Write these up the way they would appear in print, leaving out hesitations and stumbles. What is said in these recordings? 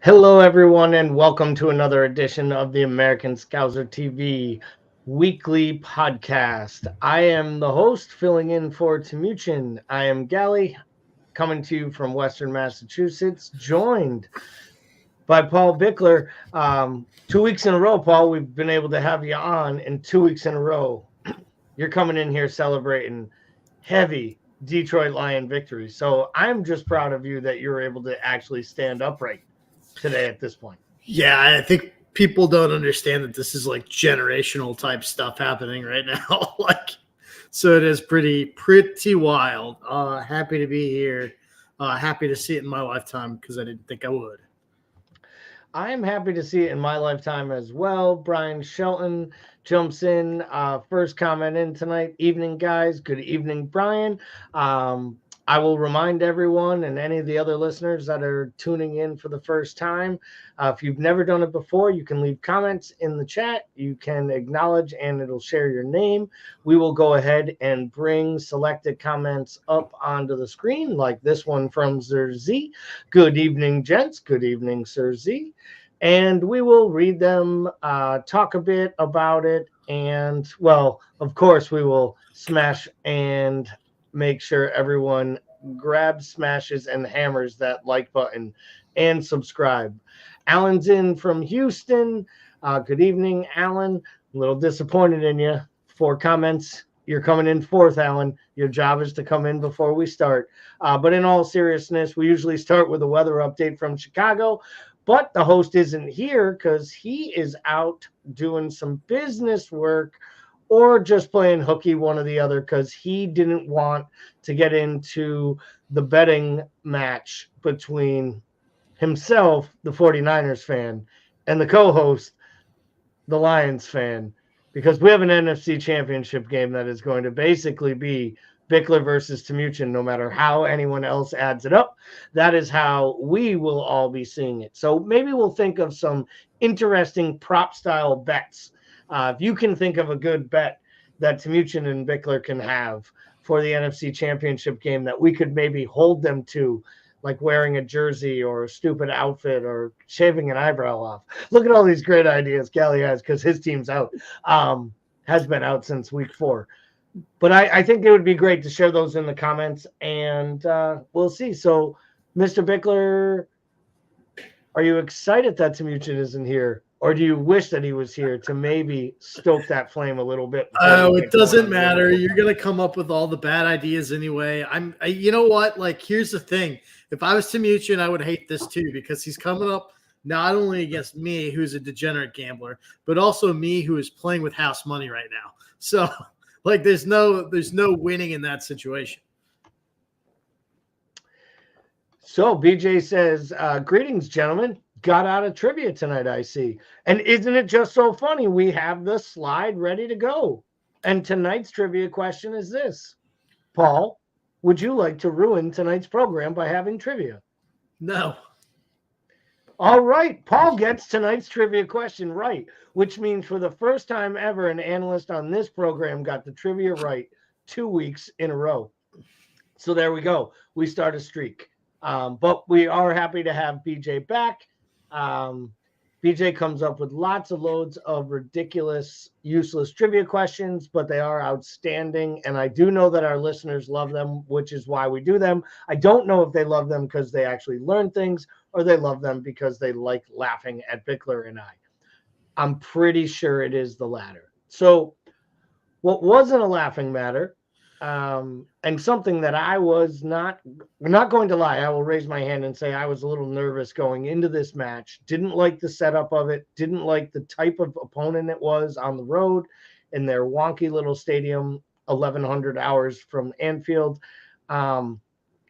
Hello, everyone, and welcome to another edition of the American Scouser TV weekly podcast. I am the host, filling in for Timuchin. I am Gally, coming to you from Western Massachusetts, joined by Paul Bickler. 2 weeks in a row, Paul, we've been able to have you on, and 2 weeks in a row, you're coming in here celebrating heavy Detroit Lion victories. So I'm just proud of you that you were able to actually stand upright today at this point. Yeah, I think people don't understand that this is like generational type stuff happening right now. So it is pretty wild. Happy to be here. Happy to see it in my lifetime because I didn't think I would. I am happy to see it in my lifetime as well. Brian Shelton jumps in. First comment in tonight. Evening, guys. Good evening, Brian. I will remind everyone and any of the other listeners that are tuning in for the first time, if you've never done it before, you can leave comments in the chat. You can acknowledge and it'll share your name. We will go ahead and bring selected comments up onto the screen, like this one from Sir Z. Good evening, gents. Good evening, Sir Z. And we will read them, talk a bit about it, and, well, of course, we will smash and make sure everyone grabs, smashes, and hammers that like button and subscribe. Alan's in from Houston. Good evening, Alan. A little disappointed in you. 4 comments. You're coming in fourth, Alan. Your job is to come in before we start. But in all seriousness, we usually start with a weather update from Chicago. But the host isn't here because he is out doing some business work or just playing hooky, one or the other, because he didn't want to get into the betting match between himself, the 49ers fan, and the co-host, the Lions fan, because we have an NFC championship game that is going to basically be Bickler versus Timuchin, no matter how anyone else adds it up. That is how we will all be seeing it. So maybe we'll think of some interesting prop style bets. If you can think of a good bet that Timuchin and Bickler can have for the NFC championship game that we could maybe hold them to, like wearing a jersey or a stupid outfit or shaving an eyebrow off. Look at all these great ideas Gally has because his team's out, has been out since week 4. But I think it would be great to share those in the comments, and we'll see. So, Mr. Bickler, are you excited that Timuchin isn't here? Or do you wish that he was here to maybe stoke that flame a little bit? Oh, it doesn't matter. You're gonna come up with all the bad ideas anyway. You know what? Like, here's the thing. If I was Timuchin, I would hate this too because he's coming up not only against me, who's a degenerate gambler, but also me, who is playing with house money right now. So, like, there's no winning in that situation. So BJ says, greetings, gentlemen. Got out of trivia tonight, I see. And isn't it just so funny? We have the slide ready to go. And tonight's trivia question is this. Paul, would you like to ruin tonight's program by having trivia? No. All right. Paul gets tonight's trivia question right, which means for the first time ever, an analyst on this program got the trivia right 2 weeks in a row. So there we go. We start a streak. But we are happy to have BJ back. BJ comes up with lots of loads of ridiculous, useless trivia questions, but they are outstanding. And I do know that our listeners love them, which is why we do them. I don't know if they love them because they actually learn things or they love them because they like laughing at Bickler and I. I'm pretty sure it is the latter. So what wasn't a laughing matter, and something that I was not going to lie, I will raise my hand and say I was a little nervous going into this match. Didn't like the setup of it. Didn't like the type of opponent it was on the road in their wonky little stadium, 1,100 hours from Anfield, and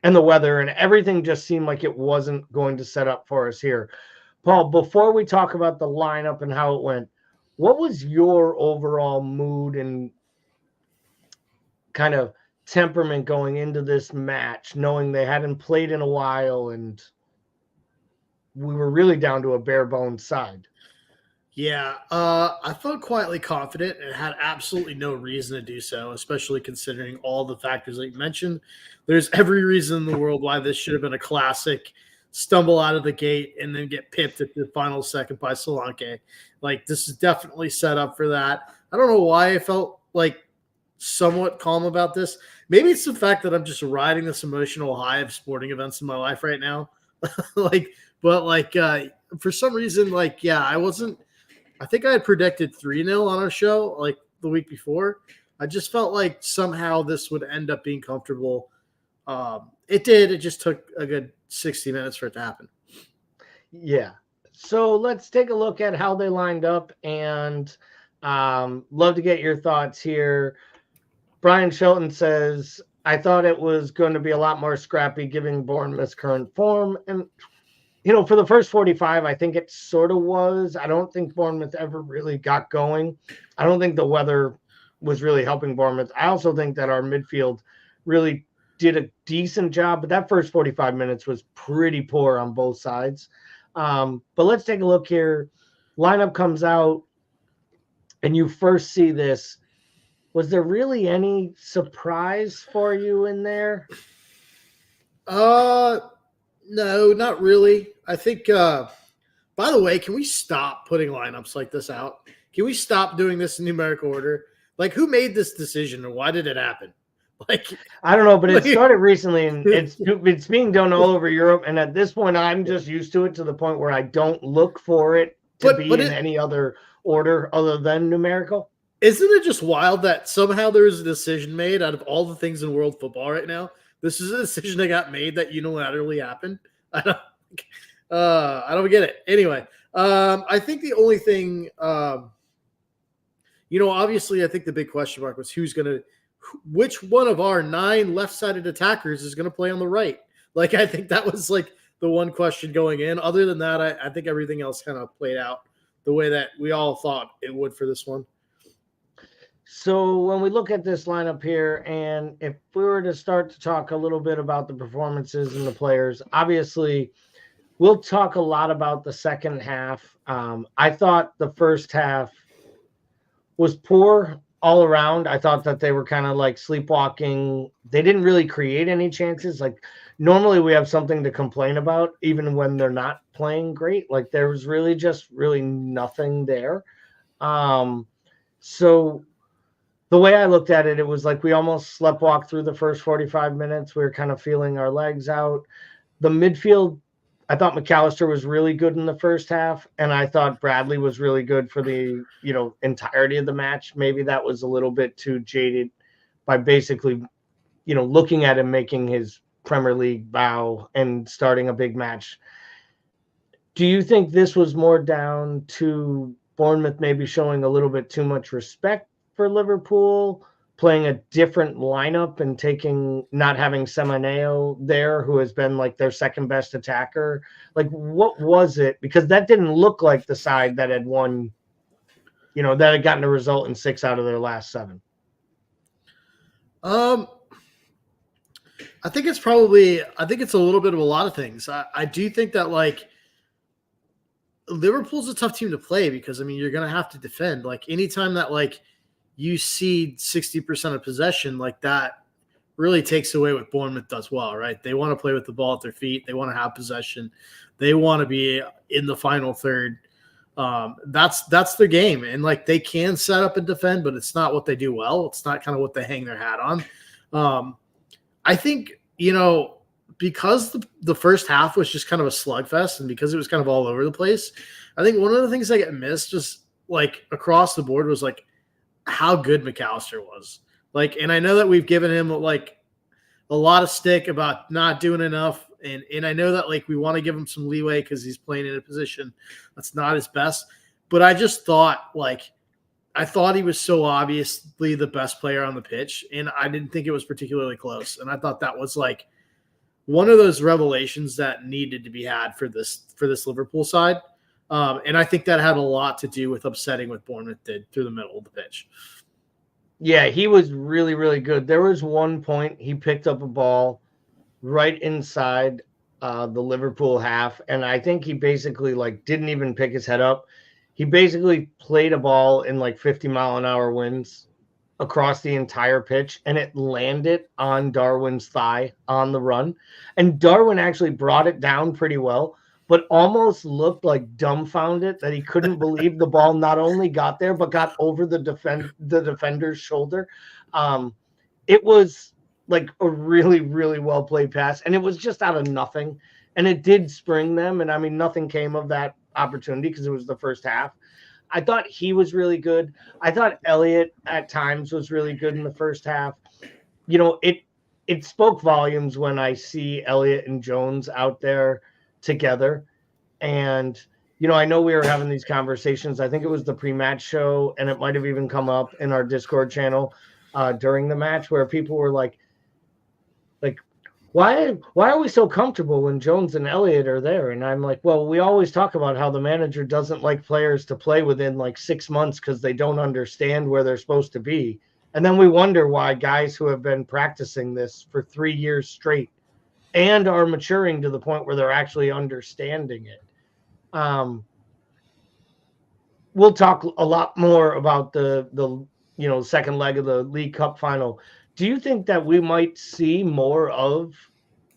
the weather and everything just seemed like it wasn't going to set up for us here. Paul, before we talk about the lineup and how it went, what was your overall mood and kind of temperament going into this match, knowing they hadn't played in a while and we were really down to a bare bones side? Yeah, I felt quietly confident and had absolutely no reason to do so, especially considering all the factors that you mentioned. There's every reason in the world why this should have been a classic stumble out of the gate and then get pipped at the final second by Solanke. Like, this is definitely set up for that. I don't know why I felt like somewhat calm about this. Maybe it's the fact that I'm just riding this emotional high of sporting events in my life right now. For some reason, I think I had predicted 3-0 on our show like the week before. I just felt like somehow this would end up being comfortable. It did. It just took a good 60 minutes for it to happen. Yeah. So let's take a look at how they lined up, and love to get your thoughts here. Brian Shelton says, I thought it was going to be a lot more scrappy given Bournemouth's current form. And, for the first 45, I think it sort of was. I don't think Bournemouth ever really got going. I don't think the weather was really helping Bournemouth. I also think that our midfield really did a decent job, but that first 45 minutes was pretty poor on both sides. But let's take a look here. Lineup comes out, and you first see this. Was there really any surprise for you in there? No, not really. I think, by the way, can we stop putting lineups like this out? Can we stop doing this in numerical order? Like, who made this decision, or why did it happen? Like, I don't know, but it started recently, and it's being done all over Europe. And at this point, I'm just used to it, to the point where I don't look for it to be in any other order other than numerical. Isn't it just wild that somehow there is a decision made out of all the things in world football right now? This is a decision that got made that unilaterally happened. I don't get it. Anyway, I think the only thing, obviously, I think the big question mark was which one of our 9 left-sided attackers is going to play on the right? Like, I think that was like the one question going in. Other than that, I think everything else kind of played out the way that we all thought it would for this one. So when we look at this lineup here, and if we were to start to talk a little bit about the performances and the players, obviously we'll talk a lot about the second half. I thought the first half was poor all around. I thought that they were kind of like sleepwalking. They didn't really create any chances. Like, normally we have something to complain about even when they're not playing great. Like, there was really nothing there. So the way I looked at it, it was like we almost sleptwalked through the first 45 minutes. We were kind of feeling our legs out. The midfield, I thought McAllister was really good in the first half, and I thought Bradley was really good for the entirety of the match. Maybe that was a little bit too jaded by basically looking at him making his Premier League bow and starting a big match. Do you think this was more down to Bournemouth maybe showing a little bit too much respect for Liverpool, playing a different lineup and not having Semenyo there, who has been like their second best attacker? Like, what was it? Because that didn't look like the side that had won, that had gotten a result in 6 out of their last 7. I think it's a little bit of a lot of things. I do think that, like, Liverpool's a tough team to play because, you're going to have to defend. Like, anytime that, like, you see 60% of possession, like, that really takes away what Bournemouth does well, right? They want to play with the ball at their feet. They want to have possession. They want to be in the final third. That's their game. And, like, they can set up and defend, but it's not what they do well. It's not kind of what they hang their hat on. I think, because the first half was just kind of a slugfest, and because it was kind of all over the place, I think one of the things that get missed just, like, across the board was, like, how good McAllister was. Like, and I know that we've given him, like, a lot of stick about not doing enough, and I know that, like, we want to give him some leeway because he's playing in a position that's not his best, but I just thought, like, he was so obviously the best player on the pitch, and I didn't think it was particularly close, and I thought that was, like, one of those revelations that needed to be had for this Liverpool side. And I think that had a lot to do with upsetting what Bournemouth did through the middle of the pitch. Yeah, he was really, really good. There was one point he picked up a ball right inside the Liverpool half, and I think he basically, like, didn't even pick his head up. He basically played a ball in, like, 50-mile-an-hour winds across the entire pitch, and it landed on Darwin's thigh on the run. And Darwin actually brought it down pretty well, but almost looked like dumbfounded that he couldn't believe the ball not only got there, but got over the defender's shoulder. It was like a really, really well played pass, and it was just out of nothing. And it did spring them. And I mean, nothing came of that opportunity because it was the first half. I thought he was really good. I thought Elliott at times was really good in the first half. You know, it spoke volumes when I see Elliott and Jones out there together. And, you know, I know we were having these conversations. I think it was the pre-match show, and it might have even come up in our Discord channel during the match where people were like, why are we so comfortable when Jones and Elliott are there? And I'm like, well, we always talk about how the manager doesn't like players to play within like 6 months because they don't understand where they're supposed to be. And then we wonder why guys who have been practicing this for 3 years straight and are maturing to the point where they're actually understanding it. We'll talk a lot more about the second leg of the League Cup final. Do you think that we might see more of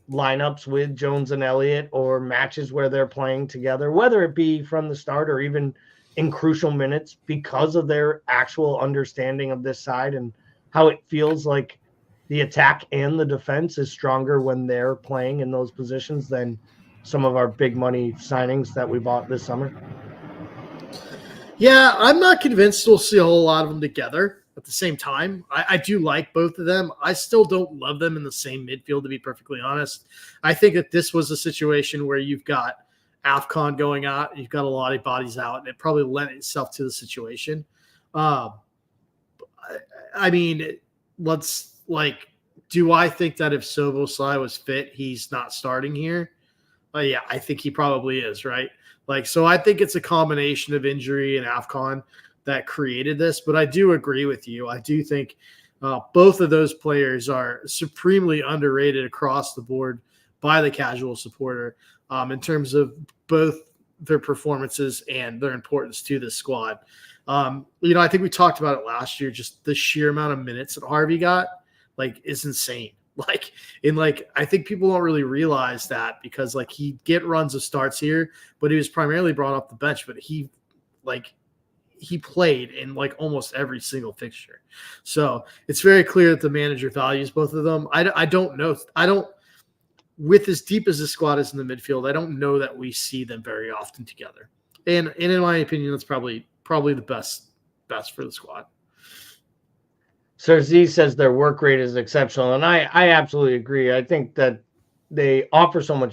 lineups with Jones and Elliott or matches where they're playing together, whether it be from the start or even in crucial minutes, because of their actual understanding of this side and how it feels like the attack and the defense is stronger when they're playing in those positions than some of our big money signings that we bought this summer? Yeah, I'm not convinced we'll see a whole lot of them together at the same time. I do like both of them. I still don't love them in the same midfield, to be perfectly honest. I think that this was a situation where you've got AFCON going out, you've got a lot of bodies out, and it probably lent itself to the situation. I mean, do I think that if Szoboszlai was fit, he's not starting here? Yeah, I think he probably is, right? So I think it's a combination of injury and AFCON that created this, but I do agree with you. I do think both of those players are supremely underrated across the board by the casual supporter in terms of both their performances and their importance to the squad. I think we talked about it last year, just the sheer amount of minutes that Harvey got, is insane. I think people don't really realize that because he get runs of starts here, but he was primarily brought off the bench, but he played in almost every single fixture. So it's very clear that the manager values both of them. I don't know. With as deep as the squad is in the midfield, I don't know that we see them very often together. And in my opinion, that's probably the best for the squad. Sir Z says their work rate is exceptional, and I absolutely agree. I think that they offer so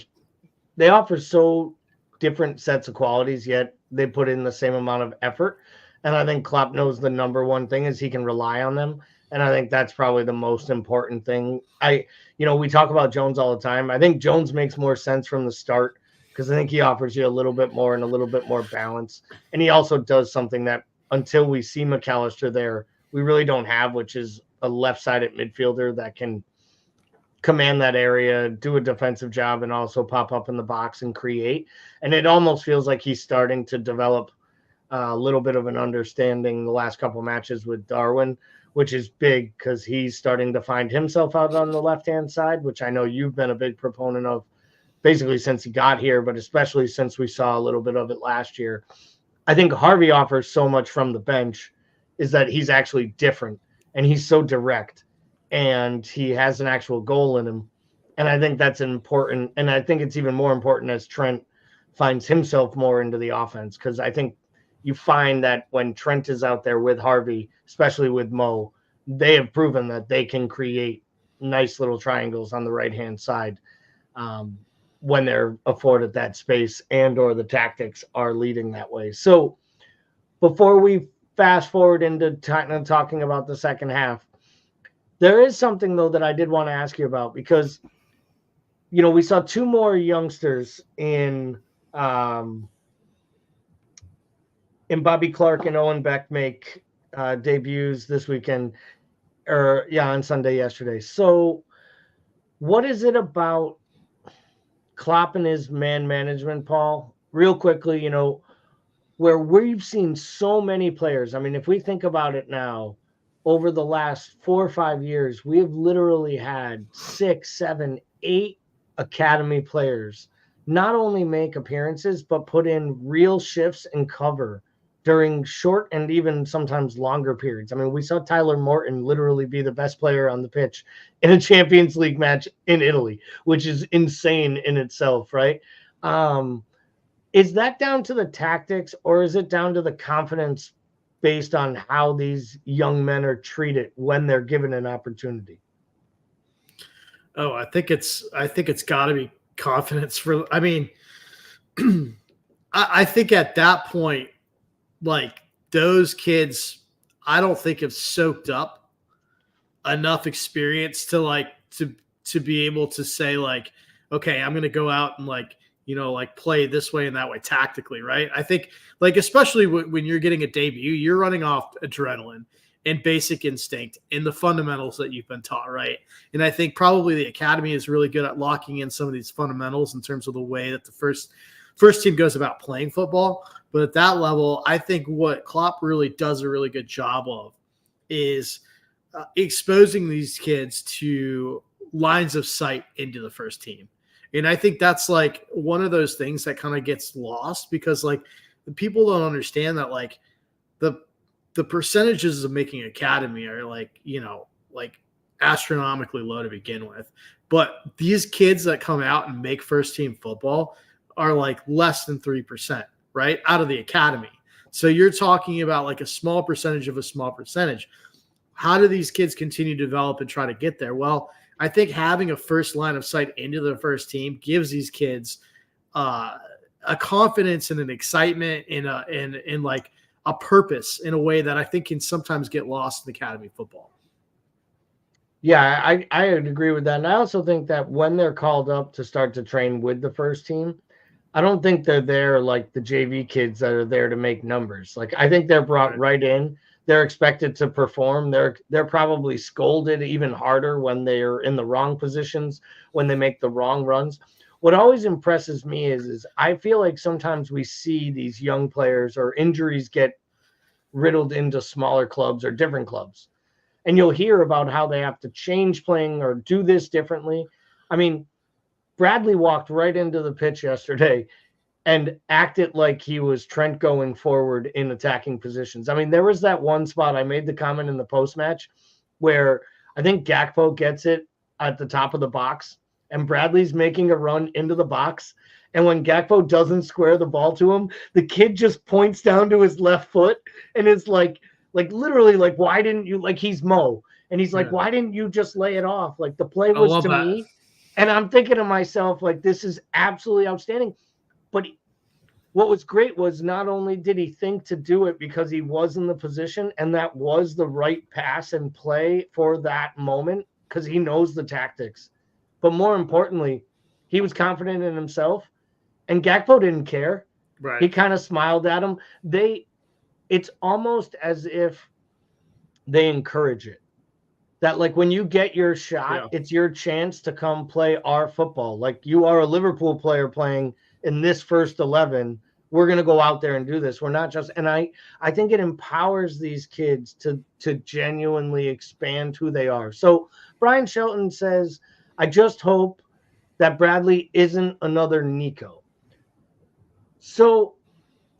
different sets of qualities, yet they put in the same amount of effort. And I think Klopp knows the number one thing is he can rely on them. And I think that's probably the most important thing. We talk about Jones all the time. I think Jones makes more sense from the start because I think he offers you a little bit more and a little bit more balance. And he also does something that until we see McAllister there, we really don't have, which is a left-sided midfielder that can command that area, do a defensive job, and also pop up in the box and create. And it almost feels like he's starting to develop a little bit of an understanding the last couple matches with Darwin, which is big because he's starting to find himself out on the left-hand side, which I know you've been a big proponent of basically since he got here, but especially since we saw a little bit of it last year. I think Harvey offers so much from the bench is that he's actually different and he's so direct and he has an actual goal in him. And I think that's important. And I think it's even more important as Trent finds himself more into the offense, because I think you find that when Trent is out there with Harvey, especially with Mo, they have proven that they can create nice little triangles on the right-hand side when they're afforded that space and or the tactics are leading that way. So before we fast forward into talking about the second half, there is something, though, that I did want to ask you about because, we saw two more youngsters in Bobby Clark and Owen Beck make debuts this weekend, on Sunday yesterday. So what is it about Klopp and his man management, Paul? Real quickly, where we've seen so many players. I mean, if we think about it now, over the last 4 or 5 years, we have literally had 6, 7, 8 academy players not only make appearances, but put in real shifts and cover during short and even sometimes longer periods. I mean, we saw Tyler Morton literally be the best player on the pitch in a Champions League match in Italy, which is insane in itself, right? Is that down to the tactics, or is it down to the confidence based on how these young men are treated when they're given an opportunity? Oh, I think it's got to be confidence for. I mean, I think at that point, like those kids, I don't think have soaked up enough experience to to be able to say like, okay, I'm going to go out and like play this way and that way tactically, right? I think like especially when you're getting a debut, you're running off adrenaline and basic instinct and the fundamentals that you've been taught, right? And I think probably the academy is really good at locking in some of these fundamentals in terms of the way that the first team goes about playing football. But at that level, I think what Klopp really does a really good job of is exposing these kids to lines of sight into the first team. And I think that's like one of those things that kind of gets lost because like people don't understand that like the percentages of making academy are like, like astronomically low to begin with. But these kids that come out and make first team football are like less than 3%, right? Out of the academy. So you're talking about like a small percentage of a small percentage. How do these kids continue to develop and try to get there? Well, I think having a first line of sight into the first team gives these kids a confidence and an excitement in like a purpose in a way that I think can sometimes get lost in academy football. Yeah, I would agree with that. And I also think that when they're called up to start to train with the first team, I don't think they're there like the JV kids that are there to make numbers. Like I think they're brought right in. They're expected to perform. They're probably scolded even harder when they're in the wrong positions, when they make the wrong runs. What always impresses me is I feel like sometimes we see these young players or injuries get riddled into smaller clubs or different clubs. And you'll hear about how they have to change playing or do this differently. I mean, Bradley walked right into the pitch yesterday and acted like he was Trent going forward in attacking positions. I mean, there was that one spot I made the comment in the post-match where I think Gakpo gets it at the top of the box and Bradley's making a run into the box. And when Gakpo doesn't square the ball to him, the kid just points down to his left foot and is like literally like, why didn't you, like he's Mo. And he's like, why didn't you just lay it off? Like the play was to me. And I'm thinking to myself, like, this is absolutely outstanding. But what was great was not only did he think to do it because he was in the position and that was the right pass and play for that moment because he knows the tactics. But more importantly, he was confident in himself and Gakpo didn't care. Right. He kind of smiled at him. It's almost as if they encourage it. That like when you get your shot, it's your chance to come play our football. Like you are a Liverpool player playing in this first 11. We're going to go out there and do this. We're not just, and I think it empowers these kids to genuinely expand who they are. So Brian Shelton says, I just hope that Bradley isn't another Nico. So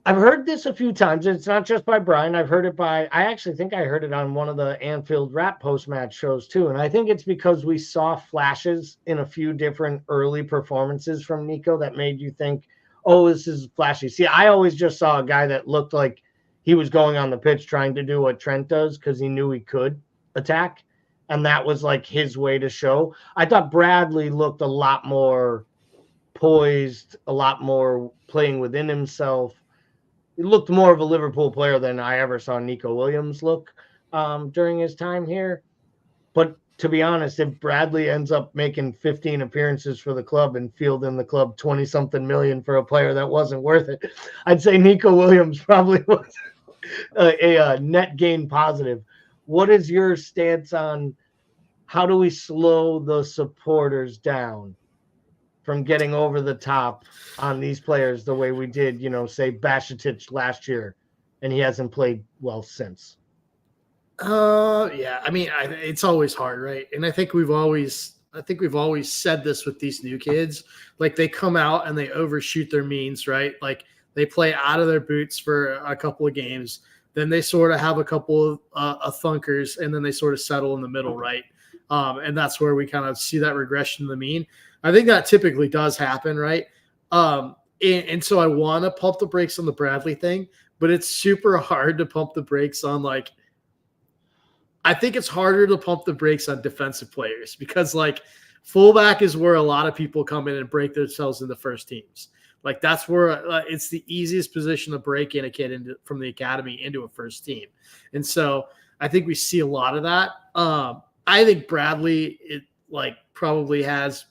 I've heard this a few times. It's not just by Brian. I've heard it I actually think I heard it on one of the Anfield Rap post-match shows too. And I think it's because we saw flashes in a few different early performances from Nico that made you think, oh, this is flashy. See, I always just saw a guy that looked like he was going on the pitch trying to do what Trent does because he knew he could attack. And that was like his way to show. I thought Bradley looked a lot more poised, a lot more playing within himself. He looked more of a Liverpool player than I ever saw Nico Williams look during his time here. But to be honest, if Bradley ends up making 15 appearances for the club and fielding the club 20-something million for a player that wasn't worth it, I'd say Nico Williams probably was a net gain positive. What is your stance on how do we slow the supporters down from getting over the top on these players the way we did, say Bajcetic last year, and he hasn't played well since? Yeah. I mean, it's always hard, right? And I think we've always said this with these new kids. Like they come out and they overshoot their means, right? Like they play out of their boots for a couple of games, then they sort of have a couple of thunkers, and then they sort of settle in the middle, right? And that's where we kind of see that regression to the mean. I think that typically does happen, right? And so I want to pump the brakes on the Bradley thing, but it's super hard to pump the brakes on like. I think it's harder to pump the brakes on defensive players because like fullback is where a lot of people come in and break themselves into first teams. Like that's where it's the easiest position to break in a kid from the academy into a first team. And so I think we see a lot of that. I think Bradley probably has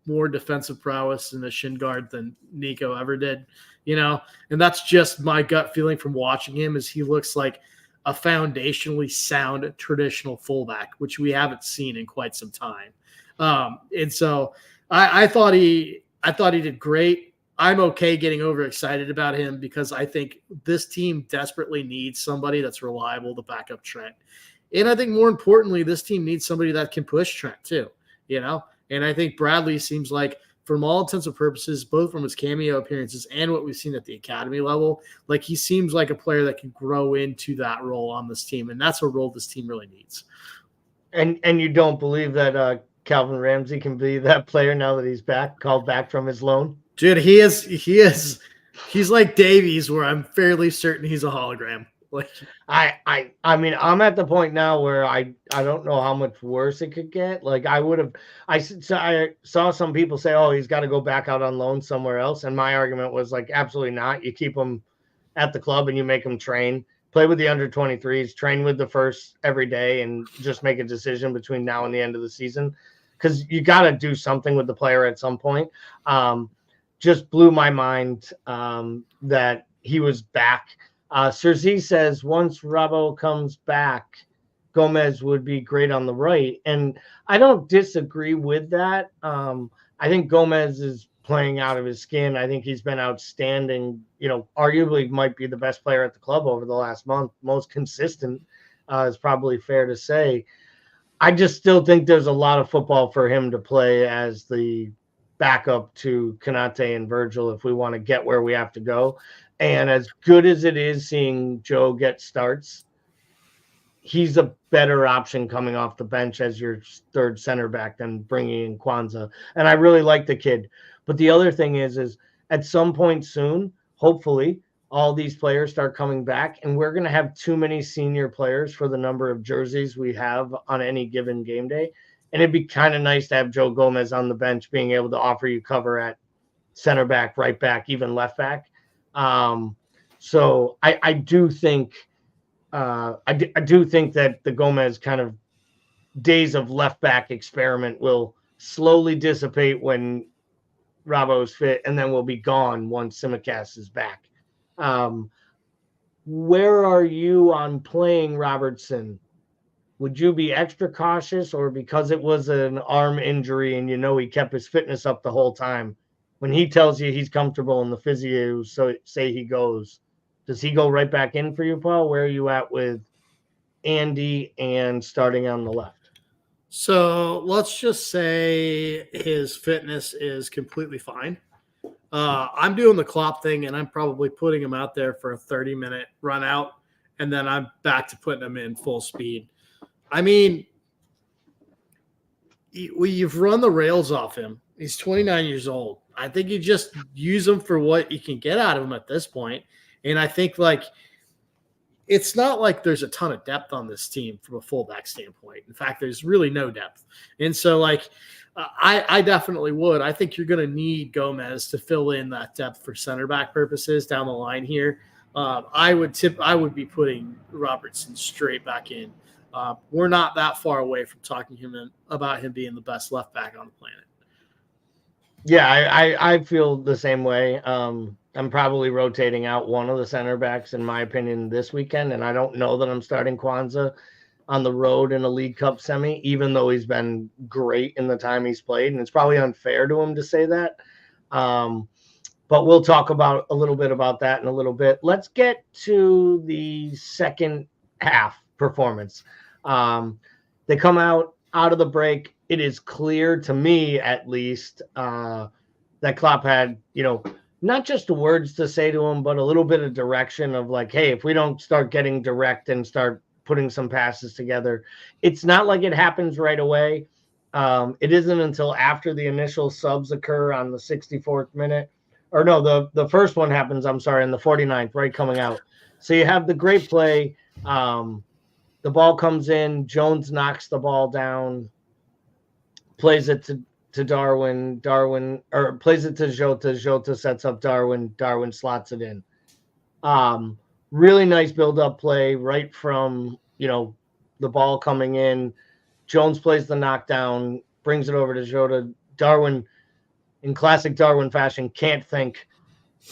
more defensive prowess in the shin guard than Nico ever did, and that's just my gut feeling from watching him is he looks like a foundationally sound traditional fullback, which we haven't seen in quite some time. And so I thought he did great. I'm okay getting overexcited about him because I think this team desperately needs somebody that's reliable to back up Trent. And I think more importantly, this team needs somebody that can push Trent too, And I think Bradley seems like, from all intents and purposes, both from his cameo appearances and what we've seen at the academy level, like he seems like a player that can grow into that role on this team. And that's a role this team really needs. And you don't believe that Calvin Ramsey can be that player now that he's called back from his loan? Dude, he is. He's like Davies, where I'm fairly certain he's a hologram. Like I mean, I'm at the point now where I don't know how much worse it could get. Like I saw some people say, oh, he's got to go back out on loan somewhere else. And my argument was like, absolutely not. You keep him at the club and you make him train, play with the under 23s, train with the first every day, and just make a decision between now and the end of the season. Because you got to do something with the player at some point. Just blew my mind that he was back. Sir Z says once Robbo comes back, Gomez would be great on the right. And I don't disagree with that. I think Gomez is playing out of his skin. I think he's been outstanding, arguably might be the best player at the club over the last month. Most consistent is probably fair to say. I just still think there's a lot of football for him to play as the backup to Konate and Virgil if we want to get where we have to go. And as good as it is seeing Joe get starts, he's a better option coming off the bench as your third center back than bringing in Kwanzaa. And I really like the kid. But the other thing is at some point soon, hopefully, all these players start coming back, and we're going to have too many senior players for the number of jerseys we have on any given game day. And it'd be kind of nice to have Joe Gomez on the bench being able to offer you cover at center back, right back, even left back. So I do think I do think that the Gomez kind of days of left back experiment will slowly dissipate when Robbo's fit, and then will be gone once Simicast is back. Where are you on playing Robertson? Would you be extra cautious, or because it was an arm injury and he kept his fitness up the whole time, when he tells you he's comfortable and the physio say he goes, does he go right back in for you, Paul? Where are you at with Andy and starting on the left? So let's just say his fitness is completely fine. I'm doing the Klopp thing, and I'm probably putting him out there for a 30-minute run out, and then I'm back to putting him in full speed. I mean, you've run the rails off him. He's 29 years old. I think you just use him for what you can get out of him at this point. And I think it's not like there's a ton of depth on this team from a fullback standpoint. In fact, there's really no depth. And so I definitely would. I think you're going to need Gomez to fill in that depth for center back purposes down the line here. I would be putting Robertson straight back in. We're not that far away from talking about him being the best left back on the planet. Yeah, I feel the same way. I'm probably rotating out one of the center backs, in my opinion, this weekend, and I don't know that I'm starting Kwanzaa on the road in a League Cup semi, even though he's been great in the time he's played, and it's probably unfair to him to say that. But we'll talk about a little bit about that in a little bit. Let's get to the second half performance. They come out of the break. It is clear to me, at least, that Klopp had, not just the words to say to him, but a little bit of direction of like, hey, if we don't start getting direct and start putting some passes together, it's not like it happens right away. It isn't until after the initial subs occur on the 64th minute. Or no, the first one happens, I'm sorry, in the 49th, right coming out. So you have the great play. The ball comes in. Jones knocks the ball down, plays it to Darwin. Or plays it to Jota. Jota sets up Darwin. Darwin slots it in. Really nice build-up play right from, the ball coming in. Jones plays the knockdown, brings it over to Jota. Darwin, in classic Darwin fashion, can't think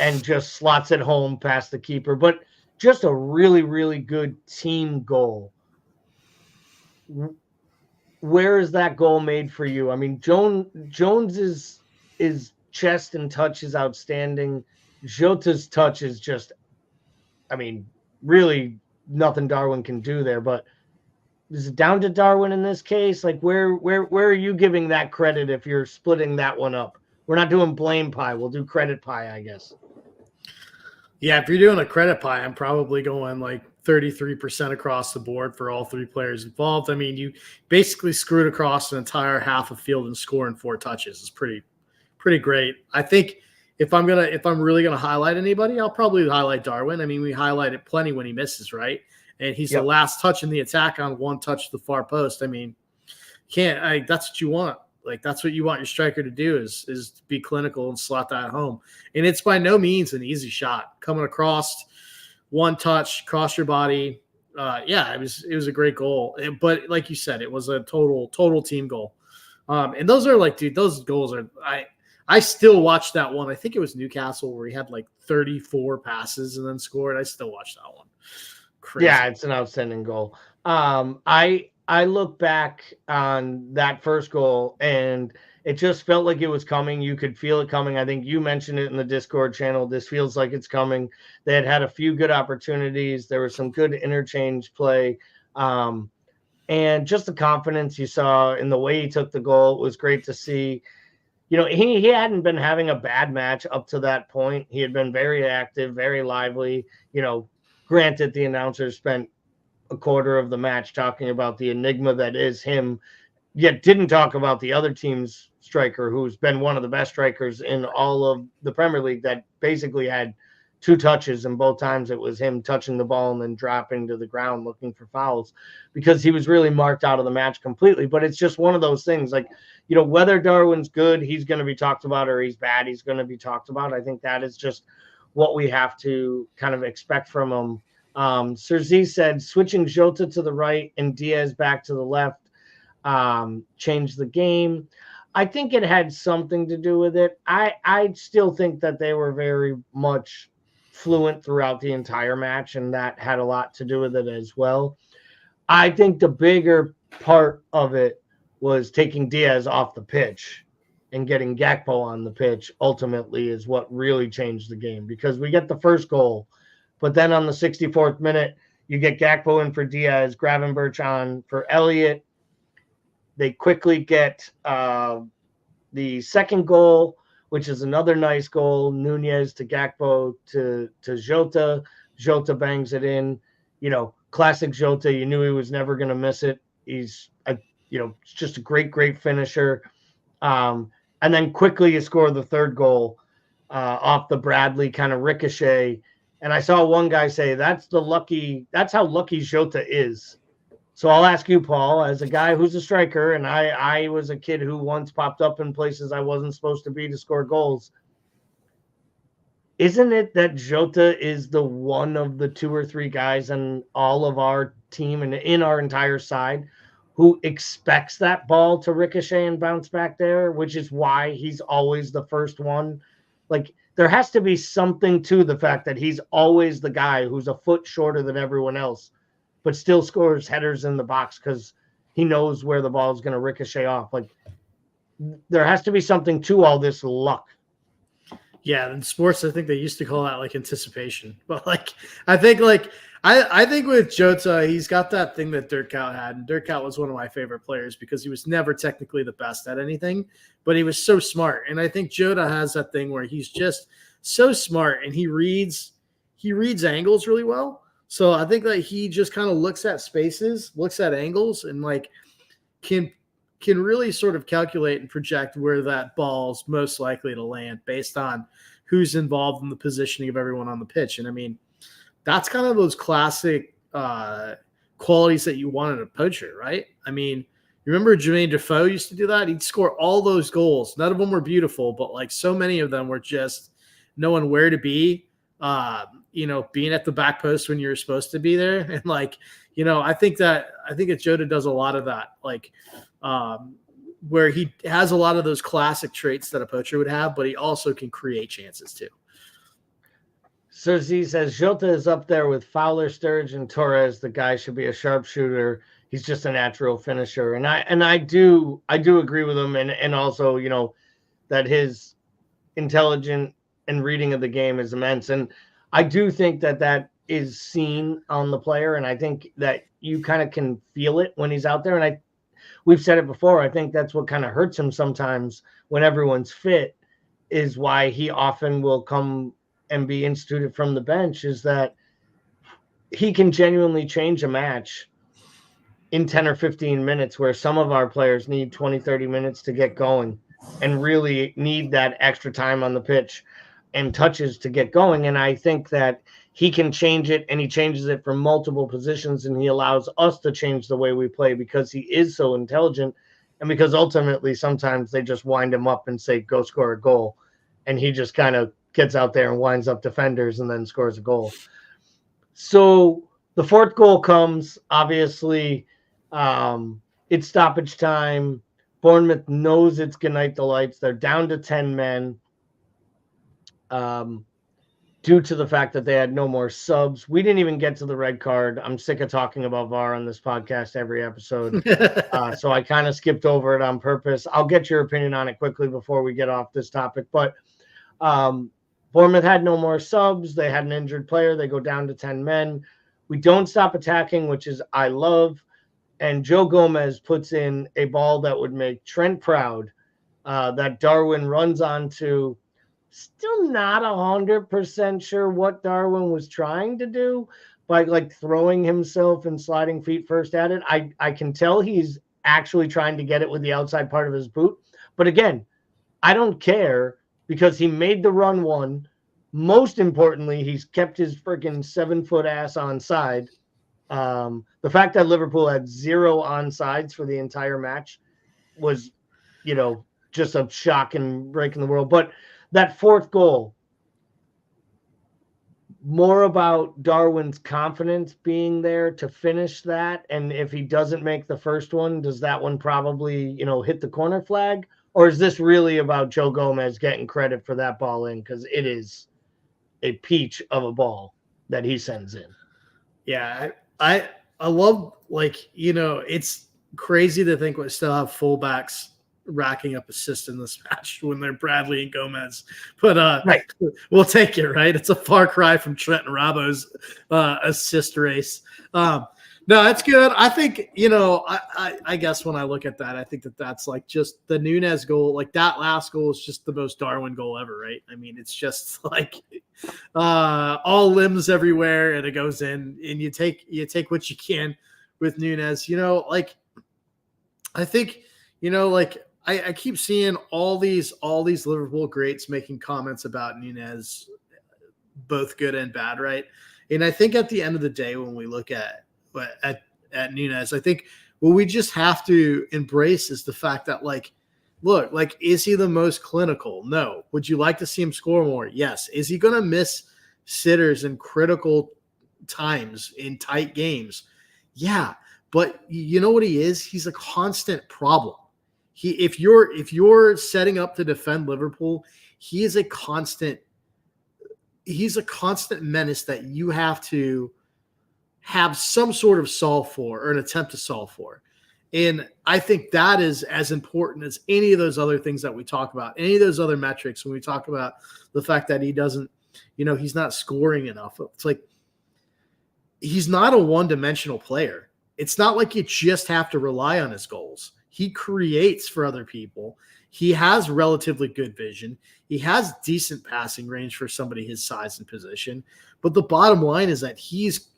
and just slots it home past the keeper. But just a really, really good team goal. Where is that goal made for you? I mean, Jones's chest and touch is outstanding. Jota's touch is just, really nothing Darwin can do there. But is it down to Darwin in this case? Like, where are you giving that credit if you're splitting that one up? We're not doing blame pie. We'll do credit pie, I guess. Yeah, if you're doing a credit pie, I'm probably going like 33% across the board for all three players involved. I mean, you basically screwed across an entire half of field and scoring 4 touches. It's pretty great. I think if I'm really gonna highlight anybody, I'll probably highlight Darwin. I mean, we highlighted plenty when he misses, right? And he's the last touch in the attack on one touch to the far post. I mean, that's what you want. Like, that's what you want your striker to do is be clinical and slot that home. And it's by no means an easy shot. Coming across, one touch, cross your body. It was a great goal. But like you said, it was a total team goal. And those are like, dude, those goals are I still watch that one. I think it was Newcastle where he had like 34 passes and then scored. I still watch that one. Crazy. Yeah, it's an outstanding goal. I look back on that first goal and it just felt like it was coming. You could feel it coming. I think you mentioned it in the Discord channel. This feels like it's coming. They had a few good opportunities. There was some good interchange play. And just the confidence you saw in the way he took the goal was great to see. He hadn't been having a bad match up to that point. He had been very active, very lively. Granted, the announcers spent a quarter of the match talking about the enigma that is him, yet didn't talk about the other team's striker, who's been one of the best strikers in all of the Premier League, that basically had 2 touches, and both times it was him touching the ball and then dropping to the ground looking for fouls, because he was really marked out of the match completely. But it's just one of those things, like, whether Darwin's good, he's going to be talked about, or he's bad, he's going to be talked about. I think that is just what we have to kind of expect from him. Sir Z said switching Jota to the right and Diaz back to the left changed the game. I think it had something to do with it. I still think that they were very much fluent throughout the entire match, and that had a lot to do with it as well. I think the bigger part of it was taking Diaz off the pitch and getting Gakpo on the pitch ultimately is what really changed the game, because we get the first goal, but then on the 64th minute, you get Gakpo in for Diaz, Gravenberch on for Elliott. They quickly get the second goal, which is another nice goal. Nunez to Gakpo to Jota. Jota bangs it in. Classic Jota. You knew he was never going to miss it. He's just a great finisher. And then quickly you score the third goal off the Bradley kind of ricochet. And I saw one guy say that's how lucky Jota is. So I'll ask you, Paul, as a guy who's a striker, and I was a kid who once popped up in places I wasn't supposed to be to score goals. Isn't it that Jota is the one of the 2 or 3 guys in all of our team and in our entire side who expects that ball to ricochet and bounce back there, which is why he's always the first one? Like, there has to be something to the fact that he's always the guy who's a foot shorter than everyone else, but still scores headers in the box because he knows where the ball is going to ricochet off. Like, there has to be something to all this luck. Yeah, in sports, I think they used to call that like anticipation. But I think I think with Jota, he's got that thing that Dirk Kuyt had, and Dirk Kuyt was one of my favorite players because he was never technically the best at anything, but he was so smart. And I think Jota has that thing where he's just so smart, and he reads angles really well. So I think that he just kind of looks at spaces, looks at angles, and can really sort of calculate and project where that ball's most likely to land based on who's involved in the positioning of everyone on the pitch. And I mean, that's kind of those classic qualities that you want in a poacher, right? I mean, you remember Jermaine Defoe used to do that? He'd score all those goals. None of them were beautiful, but like so many of them were just knowing where to be, being at the back post when you're supposed to be there. And I think that Jota does a lot of that, where he has a lot of those classic traits that a poacher would have, but he also can create chances too. Cersei says Jota is up there with Fowler, Sturridge, and Torres. The guy should be a sharpshooter. He's just a natural finisher, and I do agree with him, and also that his intelligence and reading of the game is immense, and I do think that is seen on the player, and I think that you kind of can feel it when he's out there, and we've said it before. I think that's what kind of hurts him sometimes when everyone's fit, is why he often will come and be instituted from the bench, is that he can genuinely change a match in 10 or 15 minutes, where some of our players need 20, 30 minutes to get going and really need that extra time on the pitch and touches to get going. And I think that he can change it, and he changes it from multiple positions, and he allows us to change the way we play because he is so intelligent, and because ultimately sometimes they just wind him up and say, go score a goal. And he just kind of gets out there and winds up defenders and then scores a goal. So the fourth goal comes, obviously, it's stoppage time. Bournemouth knows it's good night the lights. They're down to 10 men due to the fact that they had no more subs. We didn't even get to the red card. I'm sick of talking about VAR on this podcast every episode. So I kind of skipped over it on purpose. I'll get your opinion on it quickly before we get off this topic. But Bournemouth had no more subs. They had an injured player. They go down to 10 men. We don't stop attacking, which is I love. And Joe Gomez puts in a ball that would make Trent proud, that Darwin runs onto. Still not 100% sure what Darwin was trying to do by throwing himself and sliding feet first at it. I can tell he's actually trying to get it with the outside part of his boot. But again, I don't care, because he made the run one. Most importantly, he's kept his freaking 7-foot ass onside. The fact that Liverpool had 0 onsides for the entire match was, just a shock and breaking the world. But that fourth goal, more about Darwin's confidence being there to finish that. And if he doesn't make the first one, does that one probably, hit the corner flag? Or is this really about Joe Gomez getting credit for that ball in? Because it is a peach of a ball that he sends in. Yeah, I love, it's crazy to think we still have fullbacks racking up assists in this match when they're Bradley and Gomez. But right. We'll take it, right? It's a far cry from Trent and Robbo's assist race. No, that's good. I think, I guess when I look at that, I think that's just the Nunez goal. That last goal is just the most Darwin goal ever, right? I mean, it's just all limbs everywhere, and it goes in, and you take what you can with Nunez. I think, I keep seeing all these Liverpool greats making comments about Nunez, both good and bad, right? And I think at the end of the day, when we look at Nunez, I think what we just have to embrace is the fact that look, is he the most clinical? No. Would you like to see him score more? Yes. Is he going to miss sitters in critical times in tight games? Yeah. But you know what he is? He's a constant problem. If you're setting up to defend Liverpool, he is a constant menace that you have to have some sort of solve for, or an attempt to solve for. And I think that is as important as any of those other things that we talk about, any of those other metrics when we talk about the fact that he doesn't, he's not scoring enough. It's like he's not a one-dimensional player. It's not like you just have to rely on his goals. He creates for other people. He has relatively good vision. He has decent passing range for somebody his size and position. But the bottom line is that he's